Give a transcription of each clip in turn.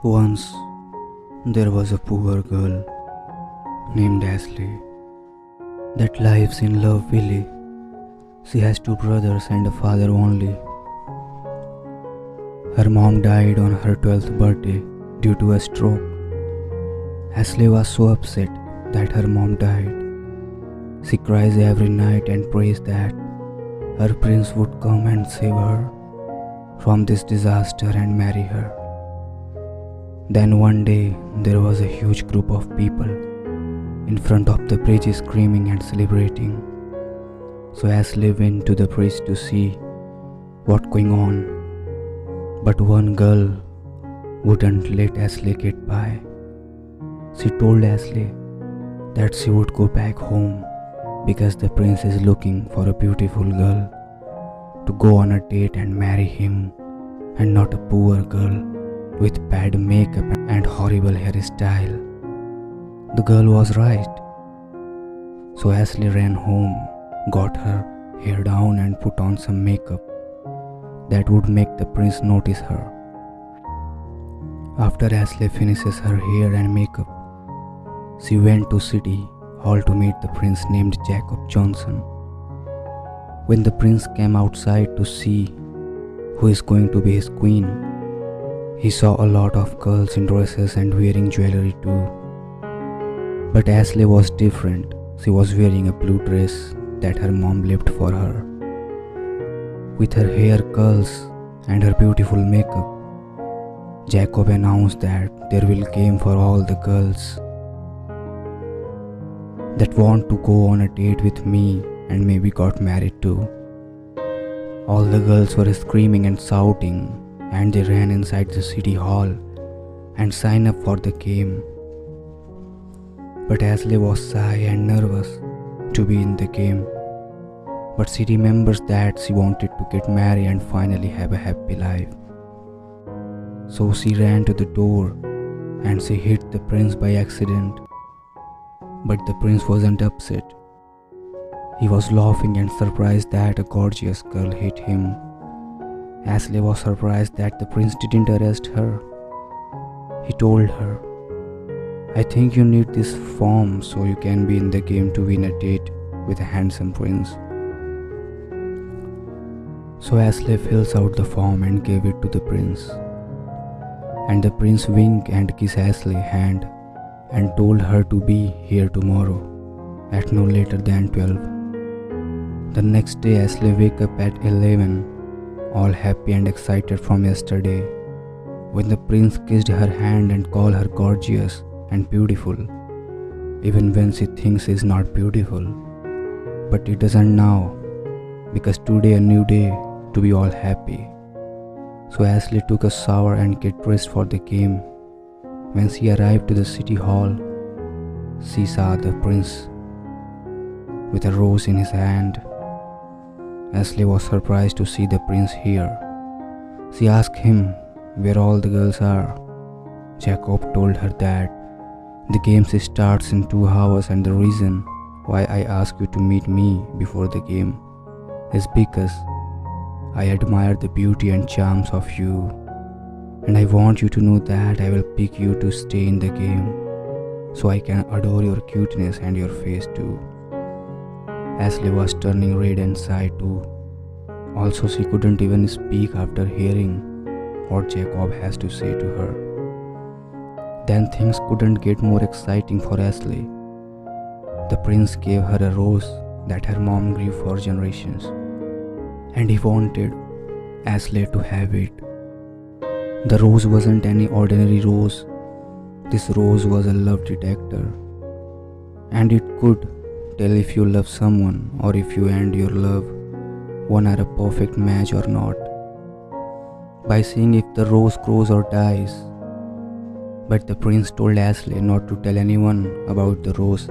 Once there was a poor girl named Ashley that lives in Love Valley. She has two brothers and a father only. Her mom died on her 12th birthday due to a stroke. Ashley was so upset that her mom died. She cries every night and prays that her prince would come and save her from this disaster and marry her. Then one day there was a huge group of people in front of the bridge screaming and celebrating. So Ashley went to the bridge to see what going on. But one girl wouldn't let Ashley get by. She told Ashley that she would go back home because the prince is looking for a beautiful girl to go on a date and marry him, and not a poor girl with bad makeup and horrible hairstyle. The girl was right. So Ashley ran home, got her hair down and put on some makeup that would make the prince notice her. After Ashley finishes her hair and makeup, she went to City Hall to meet the prince named Jacob Johnson. When the prince came outside to see who is going to be his queen, he saw a lot of girls in dresses and wearing jewelry too. But Ashley was different. She was wearing a blue dress that her mom left for her. With her hair curls and her beautiful makeup, Jacob announced that there will game for all the girls that want to go on a date with me and maybe got married too. All the girls were screaming and shouting, and they ran inside the city hall and signed up for the game. But Ashley was shy and nervous to be in the game. But she remembers that she wanted to get married and finally have a happy life. So she ran to the door and she hit the prince by accident. But the prince wasn't upset. He was laughing and surprised that a gorgeous girl hit him. Ashley was surprised that the prince didn't arrest her. He told her, "I think you need this form so you can be in the game to win a date with a handsome prince." So Ashley fills out the form and gave it to the prince. And the prince winked and kissed Ashley's hand and told her to be here tomorrow at no later than 12. The next day Ashley woke up at 11, all happy and excited from yesterday, when the prince kissed her hand and called her gorgeous and beautiful, even when she thinks she's not beautiful. But it doesn't now, because today a new day to be all happy. So Ashley took a shower and get dressed for the game. When she arrived to the city hall, she saw the prince with a rose in his hand. Ashley was surprised to see the prince here. She asked him where all the girls are. Jacob told her that the game starts in 2 hours and the reason why I ask you to meet me before the game is because I admire the beauty and charms of you, and I want you to know that I will pick you to stay in the game so I can adore your cuteness and your face too. Ashley was turning red inside too. Also, she couldn't even speak after hearing what Jacob has to say to her. Then things couldn't get more exciting for Ashley. The prince gave her a rose that her mom grew for generations, and he wanted Ashley to have it. The rose wasn't any ordinary rose. This rose was a love detector, and it could tell if you love someone or if you and your love one are a perfect match or not, by seeing if the rose grows or dies. But the prince told Ashley not to tell anyone about the rose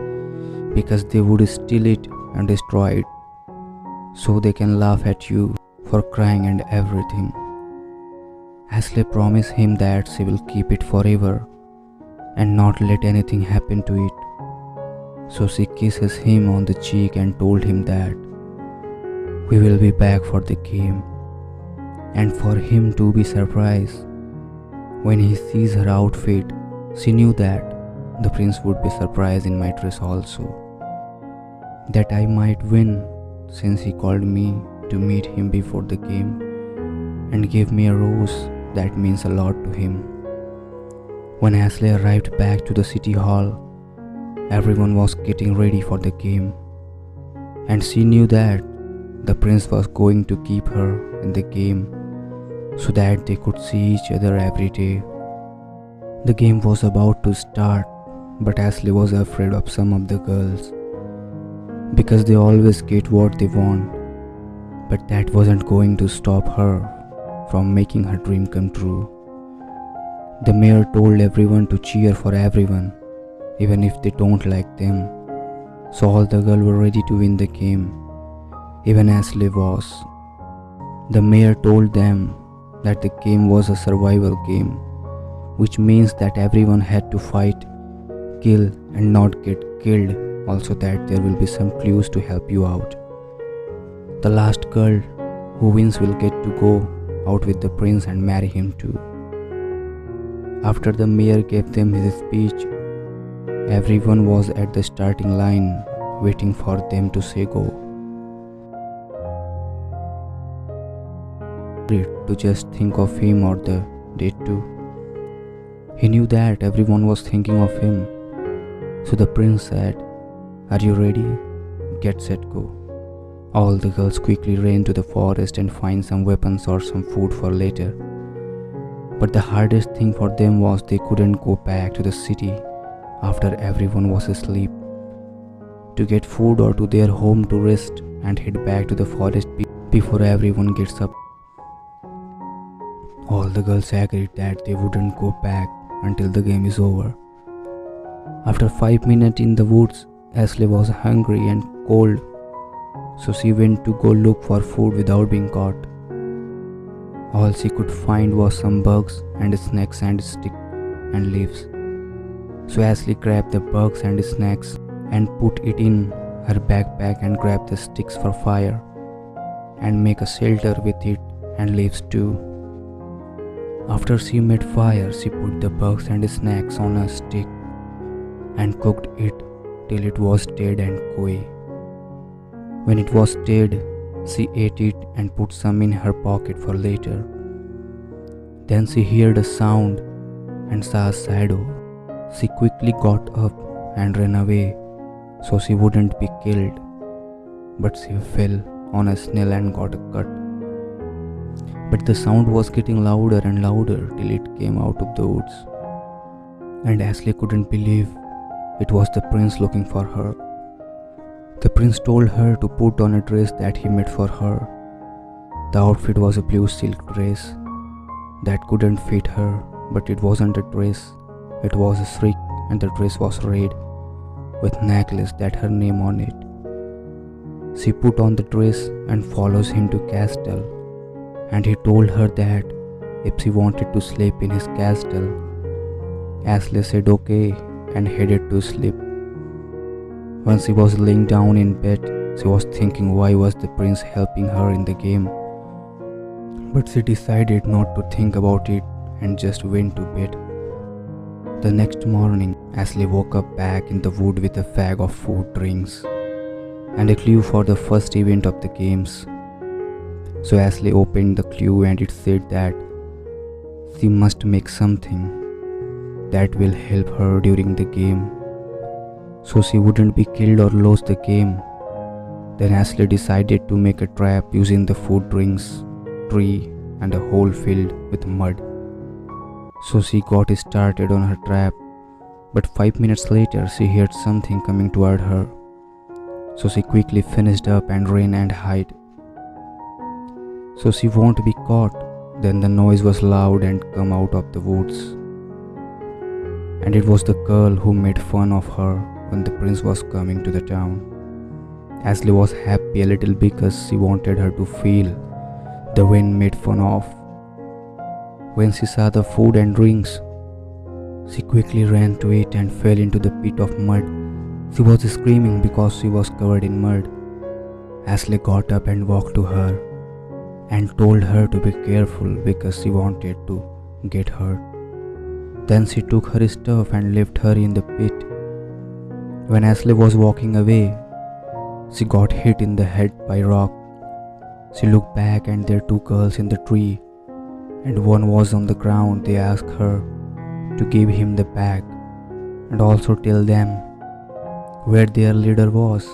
because they would steal it and destroy it, so they can laugh at you for crying and everything. Ashley promised him that she will keep it forever and not let anything happen to it. So she kisses him on the cheek and told him that we will be back for the game. And for him to be surprised, When he sees her outfit, she knew that the prince would be surprised in my dress also, that I might win, since he called me to meet him before the game and gave me a rose that means a lot to him. When Ashley arrived back to the city hall, everyone was getting ready for the game, and she knew that the prince was going to keep her in the game so that they could see each other every day. The game was about to start, but Ashley was afraid of some of the girls because they always get what they want, but that wasn't going to stop her from making her dream come true. The mayor told everyone to cheer for everyone, even if they don't like them, so all the girls were ready to win the game. Even Ashley was. The mayor told them that the game was a survival game, which means that everyone had to fight, kill, and not get killed. Also, that there will be some clues to help you out. The last girl who wins will get to go out with the prince and marry him too. After the mayor gave them his speech, everyone was at the starting line waiting for them to say go. To just think of him or the date too. He knew that everyone was thinking of him, so the prince said, "Are you ready? Get set, go." All the girls quickly ran to the forest and find some weapons or some food for later. But the hardest thing for them was they couldn't go back to the city after everyone was asleep, to get food or to their home to rest and head back to the forest before everyone gets up. All the girls agreed that they wouldn't go back until the game is over. After 5 minutes in the woods, Ashley was hungry and cold, so she went to go look for food without being caught. All she could find was some bugs and snakes and sticks and leaves. So Ashley grabbed the bugs and snakes and put it in her backpack and grabbed the sticks for fire and make a shelter with it and leaves too. After she made fire, she put the bugs and snakes on a stick and cooked it till it was dead and gooey. When it was dead, she ate it and put some in her pocket for later. Then she heard a sound and saw a shadow. She quickly got up and ran away so she wouldn't be killed, but she fell on a snail and got a cut. But the sound was getting louder and louder till it came out of the woods, and Ashley couldn't believe it was the prince looking for her. The prince told her to put on a dress that he made for her. The outfit was a blue silk dress that couldn't fit her, but it wasn't a dress, it was a shriek, and the dress was red with necklace that her name on it. She put on the dress and follows him to castle, and he told her that if she wanted to sleep in his castle. Ashley said okay and headed to sleep. When she was laying down in bed, she was thinking why was the prince helping her in the game. But she decided not to think about it and just went to bed. The next morning, Ashley woke up back in the wood with a bag of food, drinks, and a clue for the first event of the games. So Ashley opened the clue and it said that she must make something that will help her during the game, so she wouldn't be killed or lose the game. Then Ashley decided to make a trap using the food, drinks, tree, and a whole field with mud. So she got started on her trap, but 5 minutes later she heard something coming toward her. So she quickly finished up and ran and hid, so she won't be caught. Then the noise was loud and come out of the woods, and it was the girl who made fun of her when the prince was coming to the town. Ashley was happy a little because she wanted her to feel the wind made fun of. When she saw the food and drinks, she quickly ran to it and fell into the pit of mud. She was screaming because she was covered in mud. Ashley got up and walked to her and told her to be careful because she wanted to get hurt. Then she took her stuff and left her in the pit. When Ashley was walking away, she got hit in the head by a rock. She looked back and there were two girls in the tree, and one was on the ground. They asked her to give him the bag and also tell them where their leader was.